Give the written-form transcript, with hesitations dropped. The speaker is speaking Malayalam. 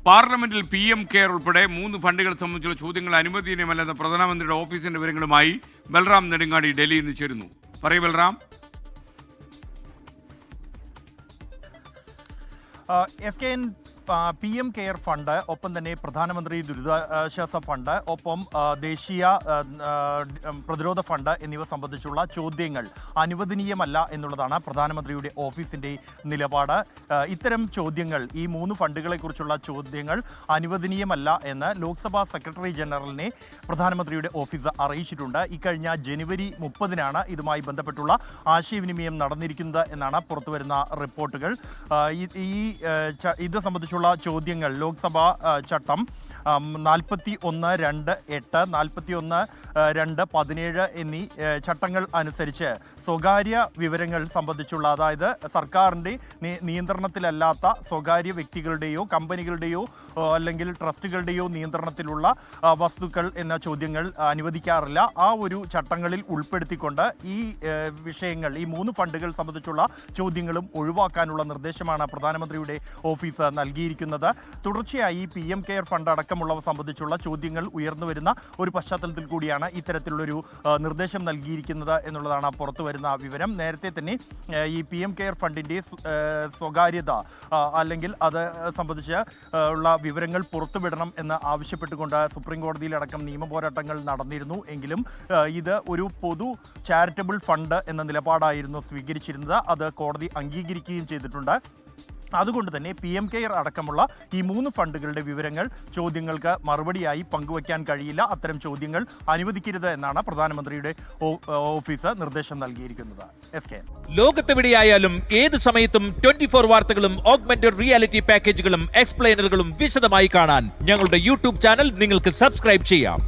പാർലമെന്റിൽ PM കെയർ ഉൾപ്പെടെ 3 ഫണ്ടുകൾ സംബന്ധിച്ചുള്ള ചോദ്യങ്ങൾ അനുവദനീയമല്ലെന്ന പ്രധാനമന്ത്രിയുടെ ഓഫീസിന്റെ വിവരങ്ങളുമായി ബൽറാം നെടുങ്ങാടി ഡൽഹിയിൽ നിന്ന് ചേരുന്നു. പറയൂ ബൽറാം. PM കെയർ ഫണ്ട്, ഒപ്പം തന്നെ പ്രധാനമന്ത്രി ദുരിതാശ്വാസ ഫണ്ട്, ഒപ്പം ദേശീയ പ്രതിരോധ ഫണ്ട് എന്നിവ സംബന്ധിച്ചുള്ള ചോദ്യങ്ങൾ അനുവദനീയമല്ല എന്നുള്ളതാണ് പ്രധാനമന്ത്രിയുടെ ഓഫീസിന്റെ നിലപാട്. ഇത്തരം ചോദ്യങ്ങൾ, ഈ 3 ഫണ്ടുകളെക്കുറിച്ചുള്ള ചോദ്യങ്ങൾ അനുവദനീയമല്ല എന്ന് ലോക്സഭാ സെക്രട്ടറി ജനറലിനെ പ്രധാനമന്ത്രിയുടെ ഓഫീസ് അറിയിച്ചിട്ടുണ്ട്. ഇക്കഴിഞ്ഞ ജനുവരി 30-നാണ് ഇതുമായി ബന്ധപ്പെട്ടുള്ള ആശയവിനിമയം നടന്നിരിക്കുന്നത് എന്നാണ് പുറത്തുവരുന്ന റിപ്പോർട്ടുകൾ. ഇത് സംബന്ധിച്ചുള്ള ചോദ്യങ്ങൾ ലോക്സഭാ ചട്ടം 41(2)(8), 41(2)(17) എന്നീ ചട്ടങ്ങൾ അനുസരിച്ച് സ്വകാര്യ വിവരങ്ങൾ സംബന്ധിച്ചുള്ള, അതായത് സർക്കാരിൻ്റെ നിയന്ത്രണത്തിലല്ലാത്ത സ്വകാര്യ വ്യക്തികളുടെയോ കമ്പനികളുടെയോ അല്ലെങ്കിൽ ട്രസ്റ്റുകളുടെയോ നിയന്ത്രണത്തിലുള്ള വസ്തുക്കൾ എന്ന ചോദ്യങ്ങൾ അനുവദിക്കാറില്ല. ആ ഒരു ചട്ടങ്ങളിൽ ഉൾപ്പെടുത്തിക്കൊണ്ട് ഈ വിഷയങ്ങൾ, ഈ 3 ഫണ്ടുകൾ സംബന്ധിച്ചുള്ള ചോദ്യങ്ങളും ഒഴിവാക്കാനുള്ള നിർദ്ദേശമാണ് പ്രധാനമന്ത്രിയുടെ ഓഫീസ് നൽകിയിരിക്കുന്നത്. തുടർച്ചയായി PM കെയർ ഫണ്ട് അടക്കമുള്ളവ സംബന്ധിച്ചുള്ള ചോദ്യങ്ങൾ ഉയർന്നു വരുന്ന ഒരു പശ്ചാത്തലത്തിൽ കൂടിയാണ് ഇത്തരത്തിലുള്ളൊരു നിർദ്ദേശം നൽകിയിരിക്കുന്നത് എന്നുള്ളതാണ് പുറത്തു വരുന്ന വിവരം. നേരത്തെ തന്നെ ഈ PM കെയർ ഫണ്ടിൻ്റെ സ്വകാര്യത അല്ലെങ്കിൽ അത് സംബന്ധിച്ച് ഉള്ള വിവരങ്ങൾ പുറത്തുവിടണം എന്ന് ആവശ്യപ്പെട്ടുകൊണ്ട് സുപ്രീം കോടതിയിലടക്കം നിയമ പോരാട്ടങ്ങൾ നടന്നിരുന്നു. എങ്കിലും ഇത് ഒരു പൊതു ചാരിറ്റബിൾ ഫണ്ട് എന്ന നിലപാടായിരുന്നു സ്വീകരിച്ചിരുന്നത്. അത് കോടതി അംഗീകരിക്കുകയും ചെയ്തിട്ടുണ്ട്. അതുകൊണ്ട് തന്നെ PM കെയർ അടക്കമുള്ള ഈ 3 ഫണ്ടുകളുടെ വിവരങ്ങൾ ചോദ്യങ്ങൾക്ക് മറുപടിയായി പങ്കുവയ്ക്കാൻ കഴിയില്ല. അത്തരം ചോദ്യങ്ങൾ അനുവദിക്കരുത് എന്നാണ് പ്രധാനമന്ത്രിയുടെ ഓഫീസ് നിർദ്ദേശം നൽകിയിരിക്കുന്നത്. ലോകത്തെവിടെയായാലും ഏത് സമയത്തും 24 വാർത്തകളും ഓഗ്മെന്റഡ് റിയാലിറ്റി പാക്കേജുകളും എക്സ്പ്ലെയിനറുകളും വിശദമായി കാണാൻ ഞങ്ങളുടെ YouTube ചാനൽ നിങ്ങൾക്ക് സബ്സ്ക്രൈബ് ചെയ്യാം.